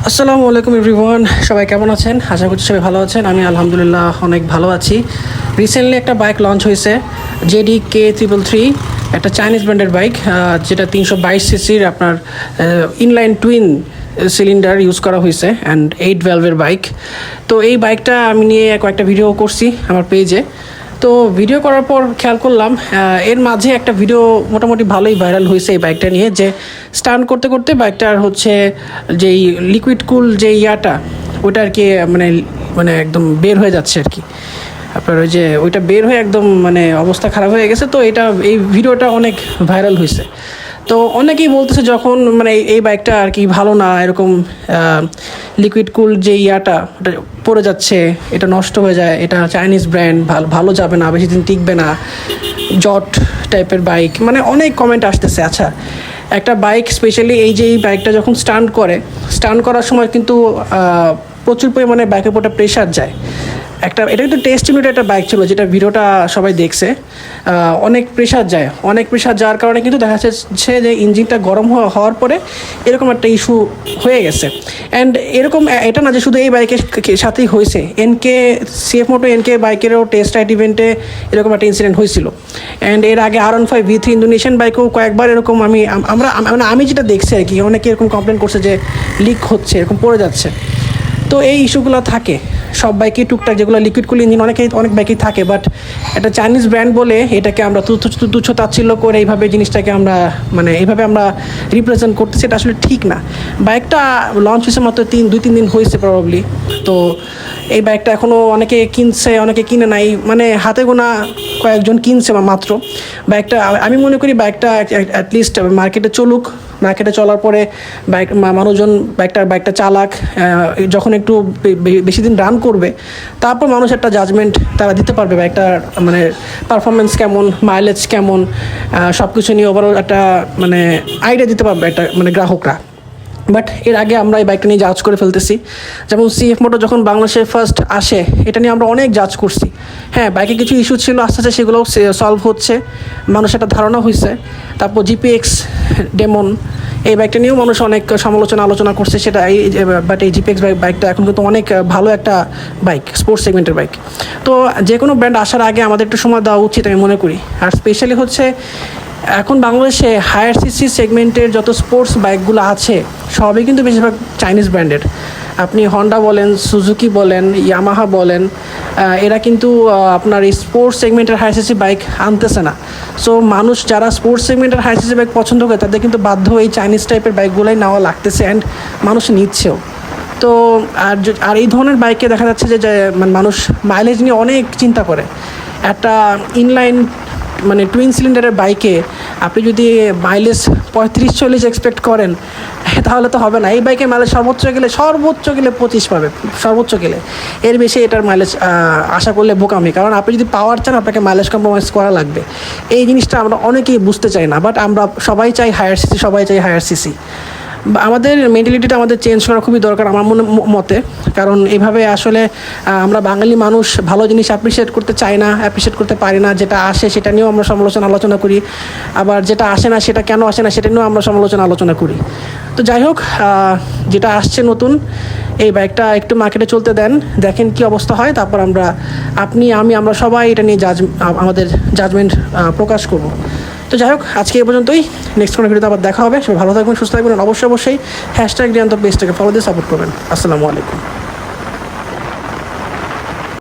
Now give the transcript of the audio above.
আসসালামু আলাইকুম এভরিওয়ান, সবাই কেমন আছেন? আশা করছি সবাই ভালো আছেন। আমি আলহামদুলিল্লাহ অনেক ভালো আছি। রিসেন্টলি একটা বাইক লঞ্চ হয়েছে, JD-K333, একটা চাইনিজ ব্র্যান্ডের বাইক, যেটা 322 সিসির আপনার ইনলাইন টুইন সিলিন্ডার ইউজ করা হয়েছে অ্যান্ড 8 ভ্যালভের বাইক। তো এই বাইকটা আমি নিয়ে কয়েকটা ভিডিও করছি আমার পেজে। তো ভিডিও করার পর খেয়াল করলাম এর মাঝে একটা ভিডিও মোটামুটি ভালোই ভাইরাল হয়েছে এই বাইকটা নিয়ে, যে স্টান্ট করতে করতে বাইকটার হচ্ছে যেই লিকুইড কুল যে ইয়াটা ওইটা আর কি মানে মানে একদম বের হয়ে যাচ্ছে আর কি। আপনার ওই যে ওইটা বের হয়ে একদম মানে অবস্থা খারাপ হয়ে গেছে। তো এই ভিডিওটা অনেক ভাইরাল হয়েছে। তো অনেকেই বলতেছে যখন মানে এই বাইকটা আর কি ভালো না, এরকম লিকুইড কুল যে ইয়াটা ওটা পড়ে যাচ্ছে, এটা নষ্ট হয়ে যায়, এটা চাইনিজ ব্র্যান্ড, ভালো যাবে না, বেশি দিন টিকবে না, জট টাইপের বাইক, মানে অনেক কমেন্ট আসতেছে। আচ্ছা, একটা বাইক স্পেশালি এই বাইকটা যখন স্টান্ট করার সময় কিন্তু প্রচুর পরিমাণে বাইকের উপর প্রেশার যায়। এটা কিন্তু টেস্ট ইউনিট একটা বাইক ছিল, যেটা ভিডিওটা সবাই দেখছে। অনেক প্রেশার যাওয়ার কারণে কিন্তু দেখা যাচ্ছে যে ইঞ্জিনটা গরম হওয়ার পরে এরকম একটা ইস্যু হয়ে গেছে। অ্যান্ড এরকম এটা না যে শুধু এই বাইকের সাথেই হয়েছে, CF Moto NK বাইকেরও টেস্ট রাইড ইভেন্টে এরকম একটা ইনসিডেন্ট হয়েছিল। অ্যান্ড এর আগে R15 V3 ইন্দোনেশিয়ান বাইকেও কয়েকবার এরকম আমি যেটা দেখছি আর কি, অনেকে এরকম কমপ্লেন করছে যে লিক হচ্ছে, এরকম পড়ে যাচ্ছে। তো এই ইস্যুগুলো থাকে সব বাইকেই টুকটাক, যেগুলো লিকুইড কুল ইঞ্জিন অনেক বাইকেই থাকে। বাট একটা চাইনিজ ব্র্যান্ড বলে এটাকে আমরা তুচ্ছ তাচ্ছিল্য করে এইভাবে জিনিসটাকে আমরা এইভাবে আমরা রিপ্রেজেন্ট করতেছি, এটা আসলে ঠিক না। বাইকটা লঞ্চ হয়েছে মাত্র 2-3 দিন হয়েছে প্রবাবলি। তো এই বাইকটা এখনও অনেকে কিনছে, অনেকে কিনে নাই, মানে হাতে গোনা কয়েকজন কিনছে মাত্র বাইকটা। আমি মনে করি বাইকটা অ্যাটলিস্ট মার্কেটে চলার পরে মানুষজন বাইকটা চালাক, যখন একটু বেশি দিন রান করবে তারপর মানুষ একটা জাজমেন্ট তারা দিতে পারবে বাইকটার মানে পারফরমেন্স কেমন, মাইলেজ কেমন, সব কিছু নিয়ে ওভারঅল একটা মানে আইডিয়া দিতে পারবে একটা মানে গ্রাহকরা। বাট এর আগে আমরা এই বাইকটা নিয়ে জাজ করে ফেলতেছি। যেমন CF Moto যখন বাংলাদেশে ফার্স্ট আসে, এটা নিয়ে আমরা অনেক জাজ করছি। হ্যাঁ, বাইকে কিছু ইস্যু ছিল, আস্তে আস্তে সেগুলোও সলভ হচ্ছে, মানুষের একটা ধারণা হয়েছে। তারপর GPX ডেমন, এই বাইকটা নিয়েও মানুষ অনেক আলোচনা করছে সেটা। বাট এই GPX বাইকটা এখন কিন্তু অনেক ভালো একটা বাইক, স্পোর্টস সেগমেন্টের বাইক। তো যে কোনো ব্র্যান্ড আসার আগে আমাদের একটু সময় দেওয়া উচিত আমি মনে করি। আর স্পেশালি হচ্ছে এখন বাংলাদেশে হায়ার সিসি সেগমেন্টের যত স্পোর্টস বাইকগুলো আছে সবই কিন্তু বেশিরভাগ চাইনিজ ব্র্যান্ডের। আপনি হন্ডা বলেন, সুজুকি বলেন, ইয়ামাহা বলেন, এরা কিন্তু আপনার এই স্পোর্টস সেগমেন্টের হায়ার সিসি বাইক আনতেছে না। সো মানুষ যারা স্পোর্টস সেগমেন্টের হায়ার সিসি বাইক পছন্দ করে তাদের কিন্তু বাধ্য এই চাইনিজ টাইপের বাইকগুলোই নেওয়া লাগতেছে, অ্যান্ড মানুষ নিচ্ছেও। তো আর এই ধরনের বাইকে দেখা যাচ্ছে যে মানুষ মাইলেজ নিয়ে অনেক চিন্তা করে। একটা ইনলাইন মানে টুইন সিলিন্ডারের বাইকে আপনি যদি মাইলেজ 35-40 এক্সপেক্ট করেন তাহলে তো হবে না। এই বাইকে মাইলেজ সর্বোচ্চ গেলে 25 পাবে, সর্বোচ্চ গেলে। এর বেশি এটার মাইলেজ আশা করলে বোকামি, কারণ আপনি যদি পাওয়ার চান আপনাকে মাইলেজ কম্প্রোমাইজ করা লাগবে। এই জিনিসটা আমরা অনেকেই বুঝতে চাই না, বাট আমরা সবাই চাই হায়ার সিসি। আমাদের মেন্টালিটিটা আমাদের চেঞ্জ করা খুবই দরকার আমার মতে। কারণ এইভাবে আসলে আমরা বাঙালি মানুষ ভালো জিনিস অ্যাপ্রিসিয়েট করতে চাই না, অ্যাপ্রিসিয়েট করতে পারি না। যেটা আসে সেটা নিয়েও আমরা আলোচনা করি, আবার যেটা আসে না সেটা কেন আসে না সেটা নিয়েও আমরা আলোচনা করি। তো যাই হোক, যেটা আসছে নতুন এই বাইকটা একটু মার্কেটে চলতে দেখেন কি অবস্থা হয়, তারপর আমরা সবাই এটা নিয়ে আমাদের জাজমেন্ট প্রকাশ করব। তো যাই হোক, আজকে এই পর্যন্তই। নেক্সট কোনো ভিডিওতে আবার দেখা হবে। সবাই ভালো থাকবেন, সুস্থ থাকবেন, অবশ্যই #রিয়ান্তপেজটাকে ফলো দিয়ে সাপোর্ট করবেন। আসসালামু আলাইকুম।